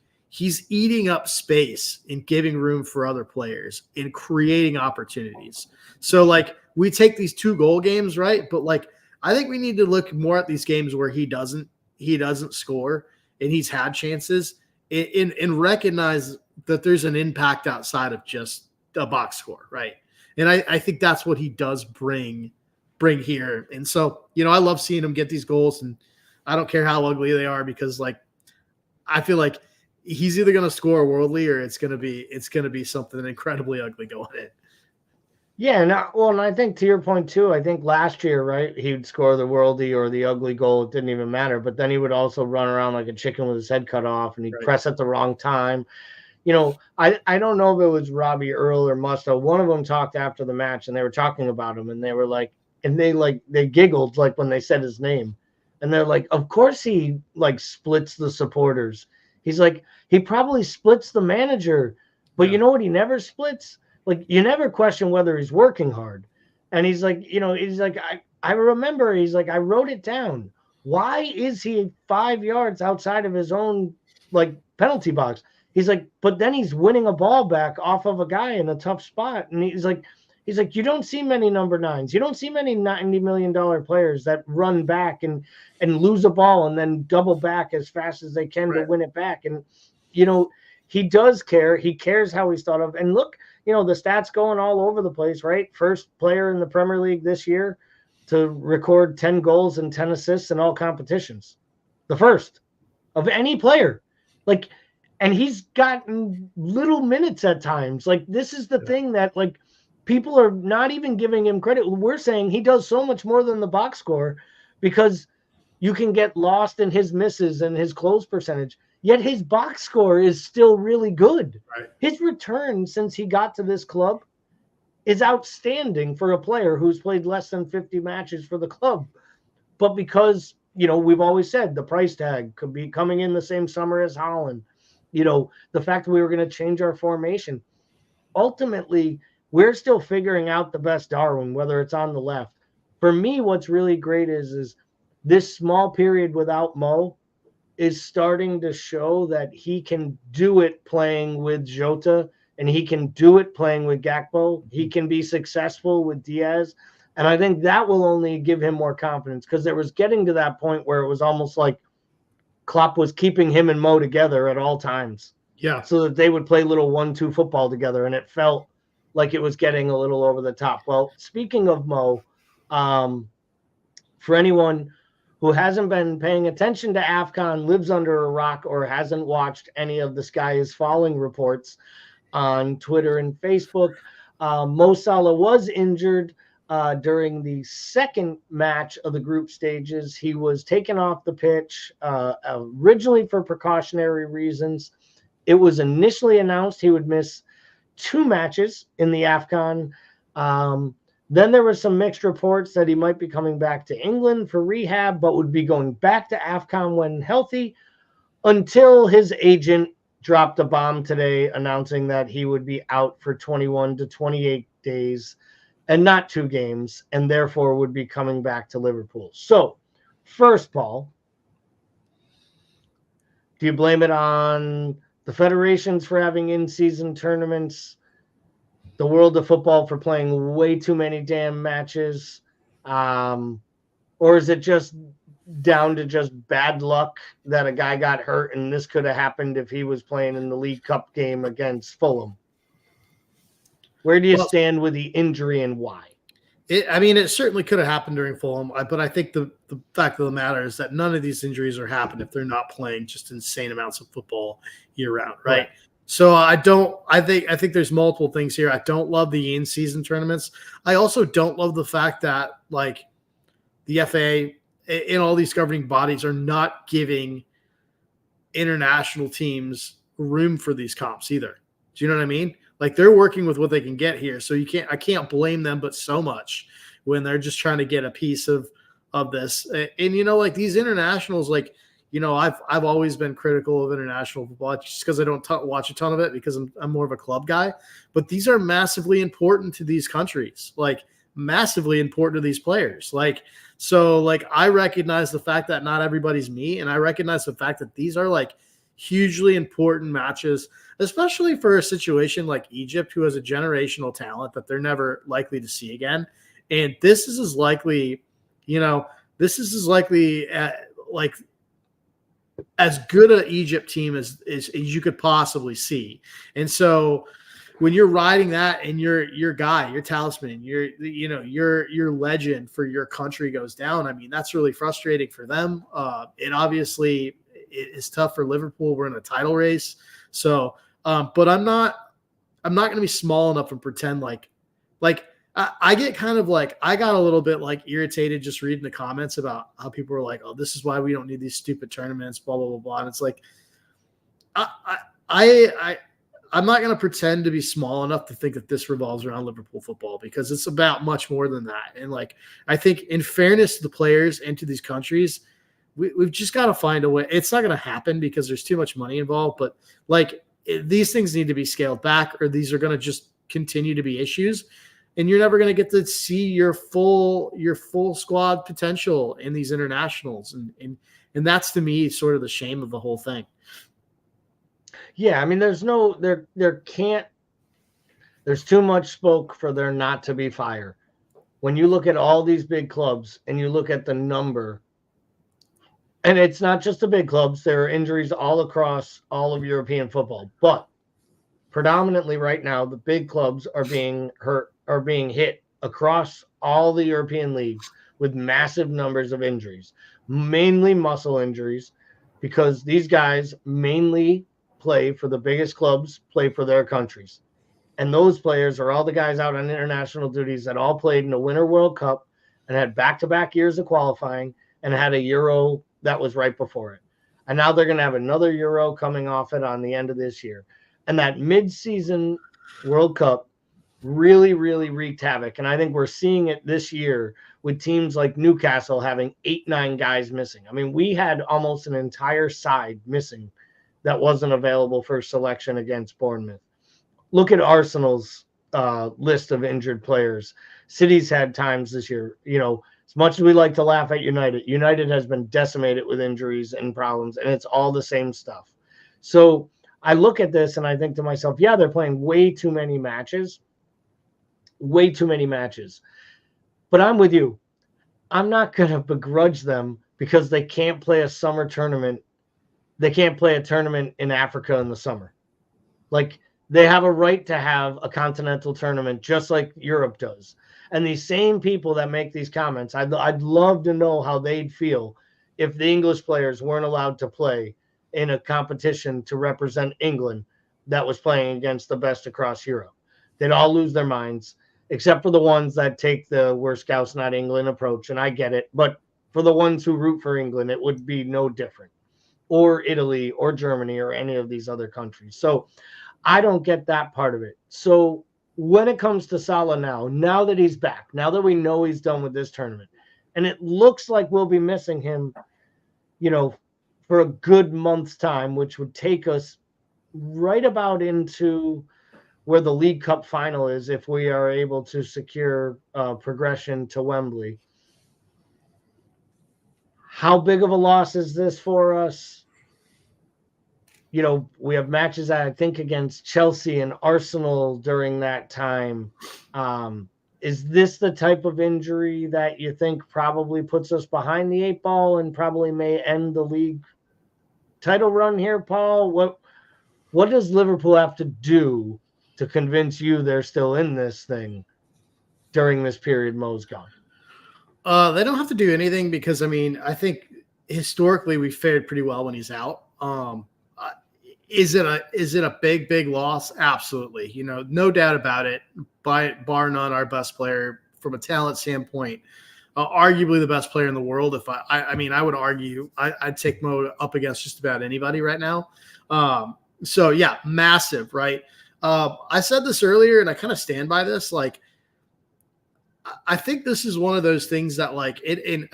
eating up space and giving room for other players and creating opportunities. So, like, we take these 2-goal games, right? But, like, I think we need to look more at these games where he doesn't score and he's had chances and recognize that there's an impact outside of just a box score, right? And I think that's what he does bring here. And so, I love seeing him get these goals, and I don't care how ugly they are, because, like, I feel like he's either going to score worldly or it's going to be something incredibly ugly going in. Yeah, and I think to your point too, I think last year, right, he would score the worldie or the ugly goal. It didn't even matter. But then he would also run around like a chicken with his head cut off, and he'd press at the wrong time. I don't know if it was Robbie Earl or Musto. One of them talked after the match, and they were talking about him, and they were like, and they giggled like when they said his name, and they're like, of course he like splits the supporters. He's like, he probably splits the manager, but you know what he never splits? Like, you never question whether he's working hard. And he's like, I remember, he's like, I wrote it down. Why is he 5 yards outside of his own, like, penalty box? He's like, but then he's winning a ball back off of a guy in a tough spot. And he's like, you don't see many number 9s. You don't see many $90 million players that run back and lose a ball and then double back as fast as they can to win it back. And, he does care. He cares how he's thought of. And look, the stats going all over the place, right? First player in the Premier League this year to record 10 goals and 10 assists in all competitions. The first of any player. Like, and he's gotten little minutes at times. Like, this is the thing that, like, people are not even giving him credit. We're saying he does so much more than the box score because you can get lost in his misses and his close percentage. Yet his box score is still really good. Right. His return since he got to this club is outstanding for a player who's played less than 50 matches for the club. But because, we've always said the price tag could be coming in the same summer as Haaland, the fact that we were going to change our formation. Ultimately, we're still figuring out the best Darwin, whether it's on the left. For me, what's really great is this small period without Mo is starting to show that he can do it playing with Jota, and he can do it playing with Gakpo. He can be successful with Diaz. And I think that will only give him more confidence, because there was getting to that point where it was almost like Klopp was keeping him and Mo together at all times. Yeah. So that they would play little 1-2 football together, and it felt like it was getting a little over the top. Well, speaking of Mo, for anyone who hasn't been paying attention to AFCON, lives under a rock, or hasn't watched any of the Sky is Falling reports on Twitter and Facebook, Mo Salah was injured during the second match of the group stages. He was taken off the pitch originally for precautionary reasons. It was initially announced he would miss 2 matches in the AFCON. Then there were some mixed reports that he might be coming back to England for rehab, but would be going back to AFCON when healthy, until his agent dropped a bomb today announcing that he would be out for 21 to 28 days and not 2 games, and therefore would be coming back to Liverpool. So, first, Paul, do you blame it on the federations for having in-season tournaments, the world of football for playing way too many damn matches, or is it just down to just bad luck that a guy got hurt, and this could have happened if he was playing in the League Cup game against Fulham? Where do you stand with the injury, and why? It certainly could have happened during Fulham, but I think the fact of the matter is that none of these injuries are happening if they're not playing just insane amounts of football year round, right? So I think there's multiple things here. I don't love the in-season tournaments. I also don't love the fact that, like, the FA and all these governing bodies are not giving international teams room for these comps either. Do you know what I mean? Like they're working with what they can get here. So I can't blame them but so much when they're just trying to get a piece of this. And like these internationals, like, I've always been critical of international football just because I don't watch a ton of it because I'm more of a club guy. But these are massively important to these countries, like massively important to these players. So I recognize the fact that not everybody's me, and I recognize the fact that these are like hugely important matches, especially for a situation like Egypt, who has a generational talent that they're never likely to see again. And this is as likely, like as good an Egypt team as you could possibly see. And so when you're riding that and your guy, your talisman, your legend for your country goes down, I mean, that's really frustrating for them. It obviously is tough for Liverpool. We're in a title race. So, but I'm not going to be small enough and pretend like I get kind of like, I got a little bit like irritated just reading the comments about how people were like, oh, this is why we don't need these stupid tournaments, blah, blah, blah, blah. And it's like, I'm not going to pretend to be small enough to think that this revolves around Liverpool football, because it's about much more than that. And like, I think in fairness to the players and to these countries, we've just got to find a way. It's not going to happen because there's too much money involved, but like these things need to be scaled back, or these are going to just continue to be issues. And you're never going to get to see your full squad potential in these internationals. And that's, to me, sort of the shame of the whole thing. Yeah, I mean, there's too much smoke for there not to be fire. When you look at all these big clubs and you look at the number, and it's not just the big clubs, there are injuries all across all of European football, but predominantly right now, the big clubs are being hit across all the European leagues with massive numbers of injuries, mainly muscle injuries, because these guys mainly play for the biggest clubs, play for their countries. And those players are all the guys out on international duties that all played in the Winter World Cup and had back-to-back years of qualifying and had a Euro that was right before it. And now they're going to have another Euro coming off it on the end of this year. And that mid-season World Cup really, really wreaked havoc. And I think we're seeing it this year with teams like Newcastle having 8-9 guys missing. I mean, we had almost an entire side missing that wasn't available for selection against Bournemouth. Look at Arsenal's list of injured players. City's had times this year, as much as we like to laugh at United has been decimated with injuries and problems, and it's all the same stuff. So I look at this and I think to myself, yeah, they're playing way too many matches. But I'm with you. I'm not going to begrudge them because they can't play a summer tournament. They can't play a tournament in Africa in the summer. Like, they have a right to have a continental tournament just like Europe does. And these same people that make these comments, I'd love to know how they'd feel if the English players weren't allowed to play in a competition to represent England that was playing against the best across Europe. They'd all lose their minds, except for the ones that take the "we're scouts, not England" approach. And I get it. But for the ones who root for England, it would be no different. Or Italy or Germany or any of these other countries. So I don't get that part of it. So when it comes to Salah now that he's back, now that we know he's done with this tournament, and it looks like we'll be missing him, for a good month's time, which would take us right about into where the League Cup final is if we are able to secure progression to Wembley. How big of a loss is this for us? We have matches, I think, against Chelsea and Arsenal during that time. Is this the type of injury that you think probably puts us behind the 8 ball and probably may end the league title run here, Paul? What does Liverpool have to do to convince you they're still in this thing during this period Mo's gone? They don't have to do anything because, I think historically we fared pretty well when he's out. Is it a big loss? Absolutely. No doubt about it. Bar none, our best player from a talent standpoint, arguably the best player in the world. If I would argue I'd take Mo up against just about anybody right now. So yeah, massive, right? I said this earlier, and I kind of stand by this. Like, I think this is one of those things that, like, and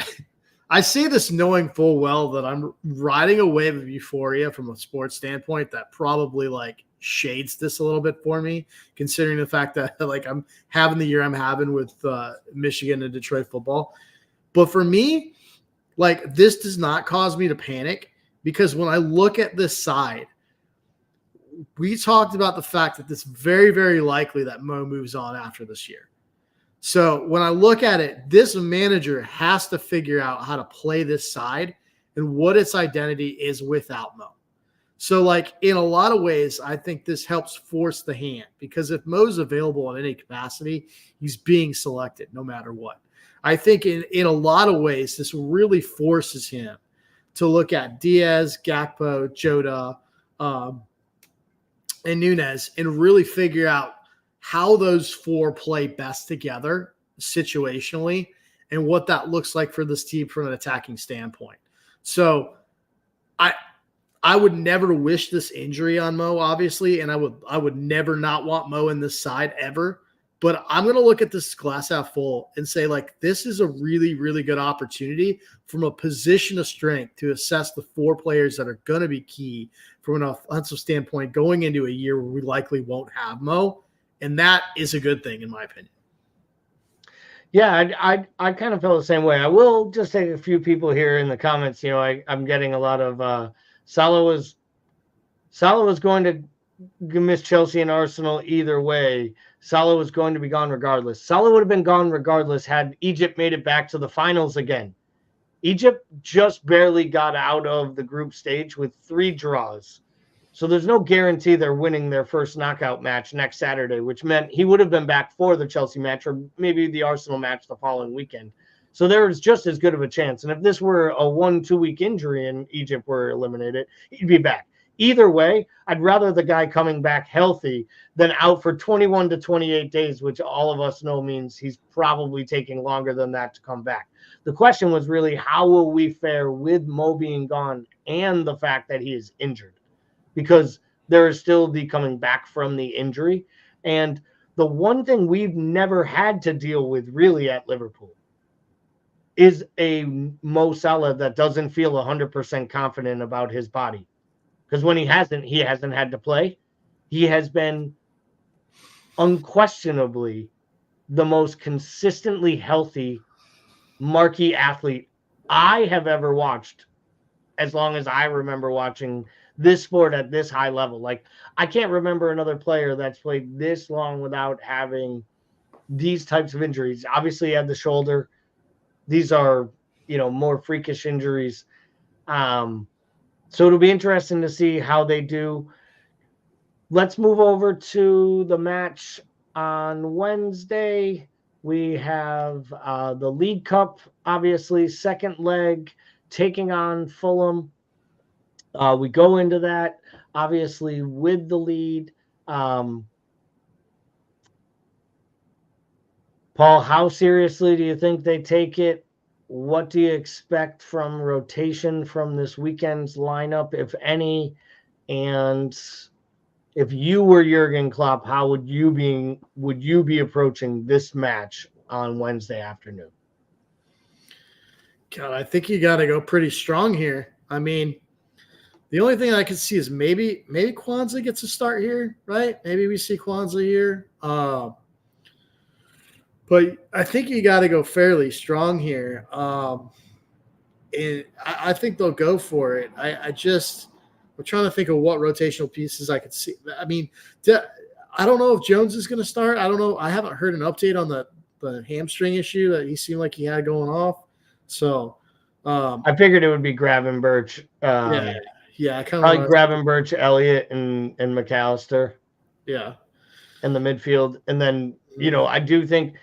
I say this knowing full well that I'm riding a wave of euphoria from a sports standpoint that probably like shades this a little bit for me, considering the fact that like I'm having the year I'm having with Michigan and Detroit football. But for me, like, this does not cause me to panic, because when I look at this side, we talked about the fact that it's very, very likely that Mo moves on after this year. So when I look at it, this manager has to figure out how to play this side and what its identity is without Mo. So, like, in a lot of ways, I think this helps force the hand, because if Mo's available in any capacity, he's being selected no matter what. I think in a lot of ways, this really forces him to look at Diaz, Gakpo, Jota, and Nunez and really figure out how those four play best together situationally and what that looks like for this team from an attacking standpoint. So I would never wish this injury on Mo, obviously, and I would never not want Mo in this side ever. But I'm going to look at this glass half full and say, like, this is a really, really good opportunity from a position of strength to assess the four players that are going to be key from an offensive standpoint going into a year where we likely won't have Mo. And that is a good thing, in my opinion. Yeah, I kind of feel the same way. I will just take a few people here in the comments. You know, I'm getting a lot of Salah was going to miss Chelsea and Arsenal either way. Salah was going to be gone regardless. Salah would have been gone regardless had Egypt made it back to the finals again. Egypt just barely got out of the group stage with 3 draws. So there's no guarantee they're winning their first knockout match next Saturday, which meant he would have been back for the Chelsea match or maybe the Arsenal match the following weekend. So there was just as good of a chance. And if this were a 1-2 week injury and Egypt were eliminated, he'd be back. Either way, I'd rather the guy coming back healthy than out for 21 to 28 days, which all of us know means he's probably taking longer than that to come back. The question was really, how will we fare with Mo being gone and the fact that he is injured? Because there is still the coming back from the injury. And the one thing we've never had to deal with really at Liverpool is a Mo Salah that doesn't feel 100% confident about his body. Because when he hasn't had to play. He has been unquestionably the most consistently healthy marquee athlete I have ever watched, as long as I remember watching this sport at this high level. Like, I can't remember another player that's played this long without having these types of injuries. Obviously, he had the shoulder. These are, more freakish injuries. So it'll be interesting to see how they do. Let's move over to the match on Wednesday. We have the League Cup, obviously, second leg, taking on Fulham. We go into that, obviously, with the lead. Paul, how seriously do you think they take it? What do you expect from rotation from this weekend's lineup, if any? And if you were Jurgen Klopp, how would you be approaching this match on Wednesday afternoon? God, I think you got to go pretty strong here. I mean, the only thing I can see is maybe Kwanzaa gets a start here, right? Maybe we see Kwanzaa here. But I think you got to go fairly strong here. And I think they'll go for it. I'm trying to think of what rotational pieces I could see. I mean, I don't know if Jones is going to start. I don't know. I haven't heard an update on the hamstring issue that he seemed like he had going off. So I figured it would be Gravenberch. Yeah, kind of like Gravenberch, Elliott, and McAllister. Yeah, in the midfield, and then I do think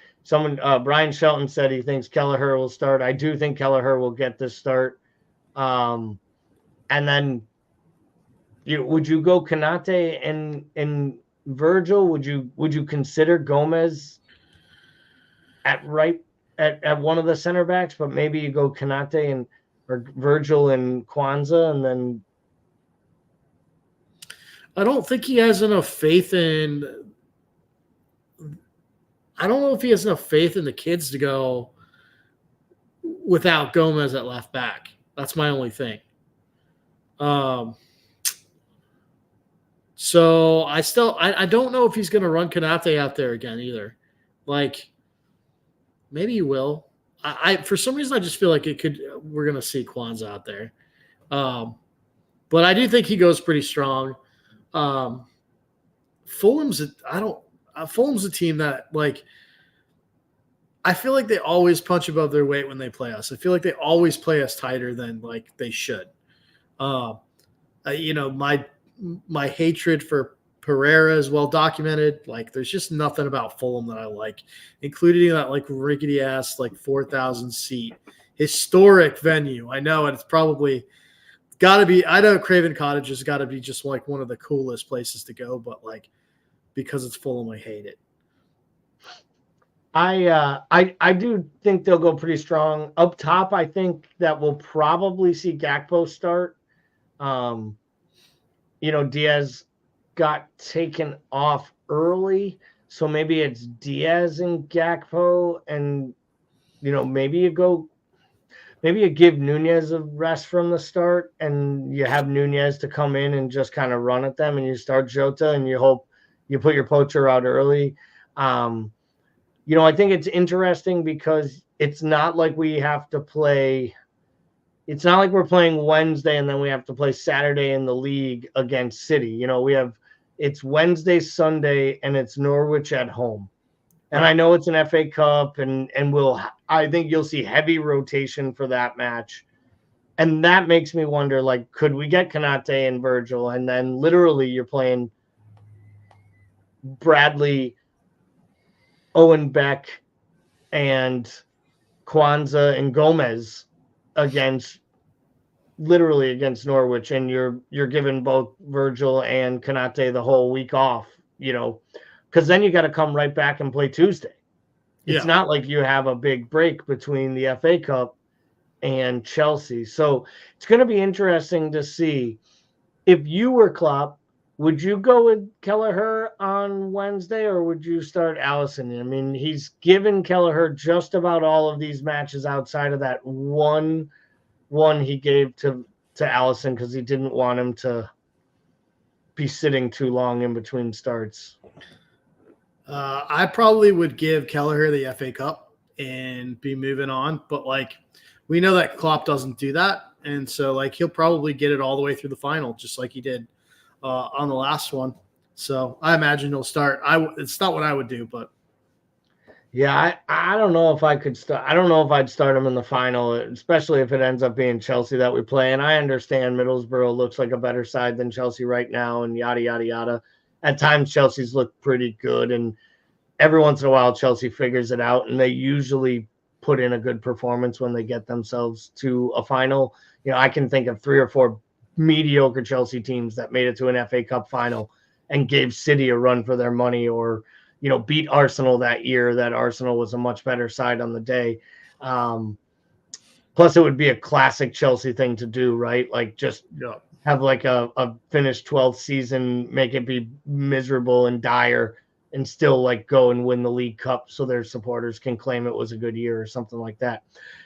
Brian Shelton said he thinks Kelleher will start. I do think Kelleher will get this start. And then would you go Konate and Virgil? Would you consider Gomez at one of the center backs, but maybe you go Konate or Virgil and Kwanzaa, and then I don't think he has enough faith in. I don't know if he has enough faith in the kids to go without Gomez at left back. That's my only thing. So I don't know if he's going to run Kanate out there again either. Like maybe he will. I for some reason I just feel like we're going to see Kwanzaa out there. But I do think he goes pretty strong. Fulham's a team that like I feel like they always punch above their weight when they play us. I feel like they always play us tighter than like they should. My hatred for Pereira is well documented. Like, there's just nothing about Fulham that I like, including that like rickety ass like 4,000 seat historic venue. I know it's probably got to be. I know Craven Cottage has got to be just like one of the coolest places to go, but like because it's Fulham, I hate it. I do think they'll go pretty strong up top. I think that we'll probably see Gakpo start. Diaz got taken off early, so maybe it's Diaz and Gakpo, and maybe you give Nunez a rest from the start, and you have Nunez to come in and just kind of run at them, and you start Jota, and you hope you put your poacher out early. I think it's interesting because it's not like we have to play. It's not like we're playing Wednesday and then we have to play Saturday in the league against City. It's Wednesday, Sunday, and it's Norwich at home. And I know it's an FA Cup, and I think you'll see heavy rotation for that match. And that makes me wonder, like, could we get Kanate and Virgil? And then literally you're playing Bradley, Owen Beck, and Kwanzaa and Gomez against Norwich, and you're giving both Virgil and Kanate the whole week off, because then you got to come right back and play Tuesday. It's not like you have a big break between the FA Cup and Chelsea. So it's going to be interesting to see. If you were Klopp, would you go with Kelleher on Wednesday, or would you start Allison? I mean, he's given Kelleher just about all of these matches outside of that one he gave to Allison because he didn't want him to be sitting too long in between starts. I probably would give Kelleher the FA Cup and be moving on, but like we know that Klopp doesn't do that, and so like he'll probably get it all the way through the final, just like he did on the last one. So I imagine he'll start. It's not what I would do, but yeah, I don't know if I could start. I don't know if I'd start him in the final, especially if it ends up being Chelsea that we play. And I understand Middlesbrough looks like a better side than Chelsea right now, and yada yada yada. At times, Chelsea's looked pretty good, and every once in a while, Chelsea figures it out, and they usually put in a good performance when they get themselves to a final. I can think of 3 or 4 mediocre Chelsea teams that made it to an FA Cup final and gave City a run for their money, or beat Arsenal that year. That Arsenal was a much better side on the day. Plus, it would be a classic Chelsea thing to do, right? Like just have like a finished 12th season, make it be miserable and dire, and still like go and win the League Cup so their supporters can claim it was a good year or something like that.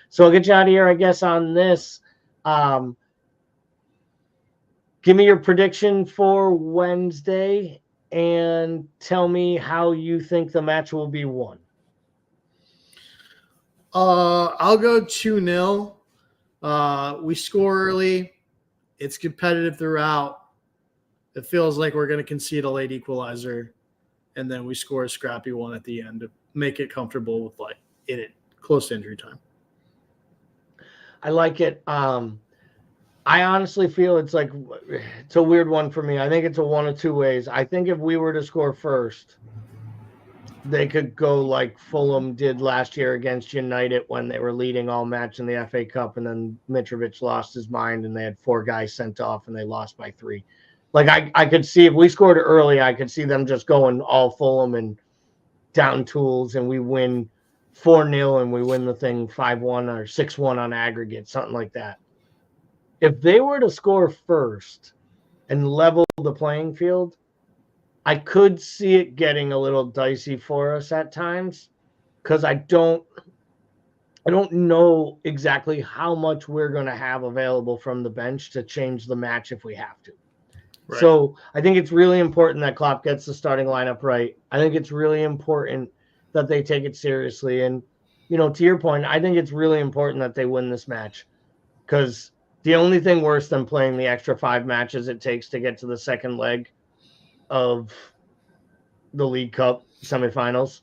So I'll get you out of here, I guess, on this. Give me your prediction for Wednesday and tell me how you think the match will be won. I'll go 2-0. We score early. It's competitive throughout. It feels like we're going to concede a late equalizer, and then we score a scrappy one at the end to make it comfortable with like it close to injury time. I like it. I honestly feel it's a weird one for me. I think it's a one of two ways. I think if we were to score first, they could go like Fulham did last year against United when they were leading all match in the FA Cup, and then Mitrovic lost his mind and they had 4 guys sent off and they lost by 3. Like I could see if we scored early, I could see them just going all Fulham and down tools, and we win 4-0 and we win the thing 5-1 or 6-1 on aggregate, something like that. If they were to score first and level the playing field, I could see it getting a little dicey for us at times because I don't know exactly how much we're going to have available from the bench to change the match if we have to. Right. So I think it's really important that Klopp gets the starting lineup right. I think it's really important that they take it seriously. And, to your point, I think it's really important that they win this match because the only thing worse than playing the extra 5 matches it takes to get to the second leg of the League Cup semifinals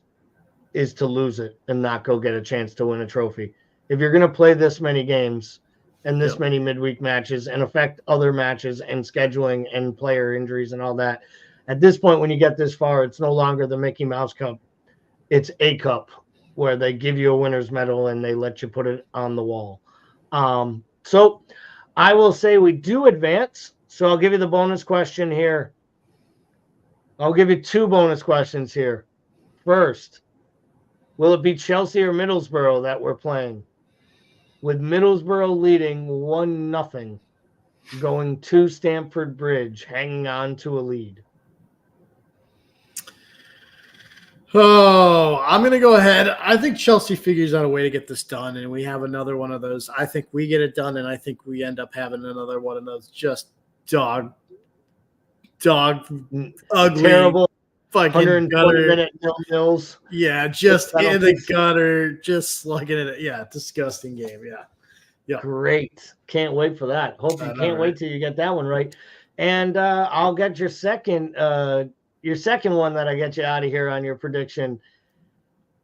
is to lose it and not go get a chance to win a trophy. If you're going to play this many games and this many midweek matches and affect other matches and scheduling and player injuries and all that, at this point, when you get this far, it's no longer the Mickey Mouse Cup. It's a cup where they give you a winner's medal and they let you put it on the wall. So I will say we do advance. So I'll give you the bonus question here. I'll give you 2 bonus questions here. First, will it be Chelsea or Middlesbrough that we're playing? With Middlesbrough leading 1-0, going to Stamford Bridge, hanging on to a lead. Oh, I'm going to go ahead. I think Chelsea figures out a way to get this done, and we have another one of those. I think we get it done, and I think we end up having another one of those just dog, ugly, terrible, fucking 120-minute nil-nils. Yeah, just in the gutter, just slugging it. Yeah, disgusting game. Yeah. Great. Can't wait for that. Hope you can't wait till you get that one right. And I'll get your second one that I get you out of here on your prediction.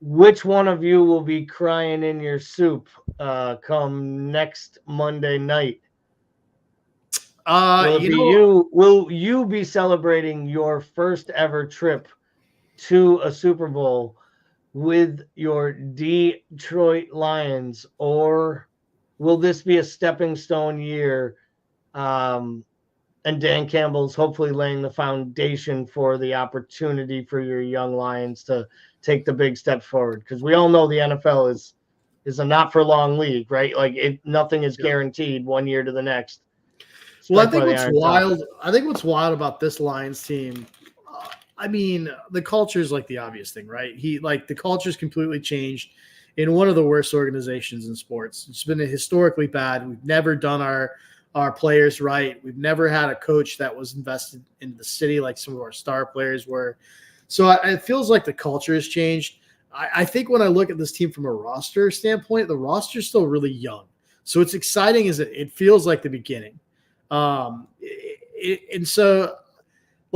Which one of you will be crying in your soup come next Monday night? Will you be celebrating your first ever trip to a Super Bowl with your Detroit Lions, or will this be a stepping stone year? And Dan Campbell's hopefully laying the foundation for the opportunity for your young Lions to take the big step forward. Because we all know the NFL is a not for long league, right? Like nothing is guaranteed one year to the next. Well, I think what's wild about this Lions team, the culture is like the obvious thing, right? The culture's completely changed in one of the worst organizations in sports. It's been historically bad. We've never done our players right. We've never had a coach that was invested in the city like some of our star players were. So it feels like the culture has changed. I think when I look at this team from a roster standpoint, the roster is still really young. So it's exciting as it feels like the beginning. And so,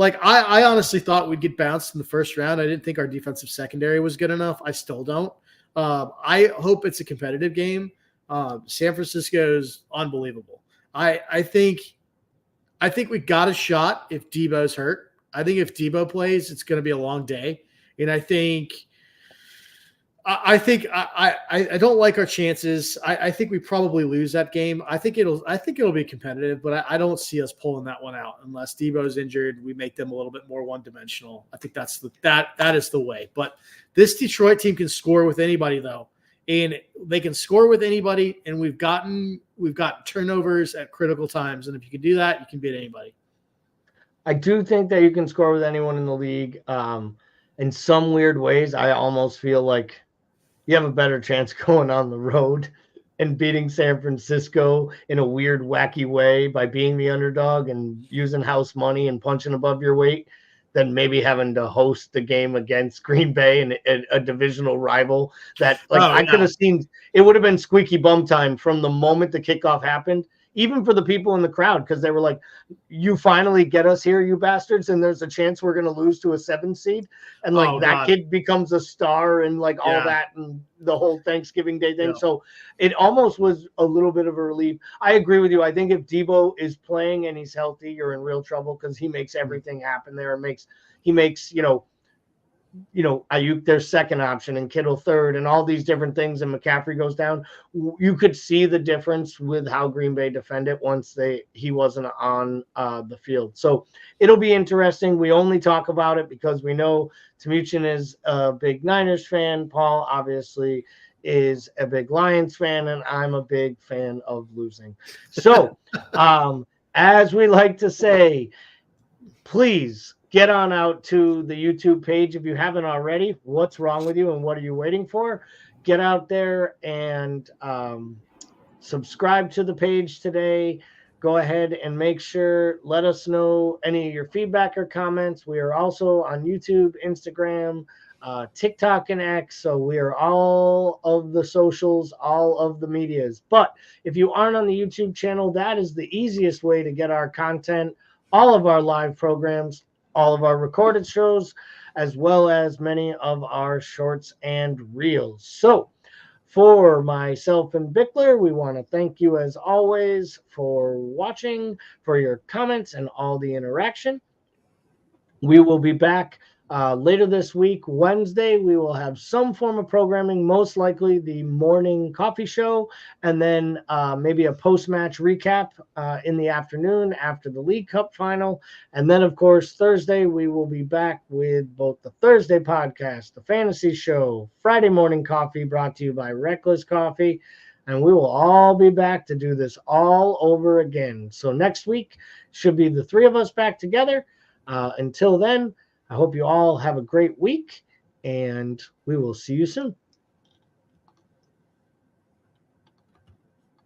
I honestly thought we'd get bounced in the first round. I didn't think our defensive secondary was good enough. I still don't. I hope it's a competitive game. San Francisco's unbelievable. I think we got a shot if Debo's hurt. I think if Debo plays, it's going to be a long day. And I don't like our chances. I think we probably lose that game. I think it'll be competitive, but I don't see us pulling that one out unless Debo's injured. We make them a little bit more one-dimensional. I think that is the way. But this Detroit team can score with anybody though, and they can score with anybody. And we've gotten turnovers at critical times, and if you can do that, you can beat anybody. I do think that you can score with anyone in the league. In some weird ways, I almost feel like you have a better chance going on the road and beating San Francisco in a weird, wacky way by being the underdog and using house money and punching above your weight than maybe having to host the game against Green Bay and a divisional rival that could have seen. It would have been squeaky bum time from the moment the kickoff happened, even for the people in the crowd, because they were like, you finally get us here, you bastards, and there's a chance we're going to lose to a 7 seed. And kid becomes a star and all that and the whole Thanksgiving Day thing. Yeah. So it almost was a little bit of a relief. I agree with you. I think if Debo is playing and he's healthy, you're in real trouble because he makes everything happen there and he makes Ayuk their second option and Kittle third and all these different things, and McCaffrey goes down. You could see the difference with how Green Bay defended once he wasn't on the field. So it'll be interesting. We only talk about it because we know Timuchin is a big Niners fan. Paul obviously is a big Lions fan, and I'm a big fan of losing. So as we like to say, please get on out to the YouTube page if you haven't already. What's wrong with you and what are you waiting for? Get out there and subscribe to the page today. Go ahead and make sure, let us know any of your feedback or comments. We are also on YouTube, Instagram, TikTok, and X. So we are all of the socials, all of the medias. But if you aren't on the YouTube channel, that is the easiest way to get our content, all of our live programs, all of our recorded shows, as well as many of our shorts and reels. So for myself and Bickler, we want to thank you as always for watching, for your comments and all the interaction. We will be back later this week, Wednesday. We will have some form of programming, most likely the morning coffee show, and then maybe a post-match recap in the afternoon after the League Cup final. And then, of course, Thursday, we will be back with both the Thursday podcast, the fantasy show, Friday morning coffee brought to you by Reckless Coffee. And we will all be back to do this all over again. So next week should be the three of us back together. Until then, I hope you all have a great week, and we will see you soon.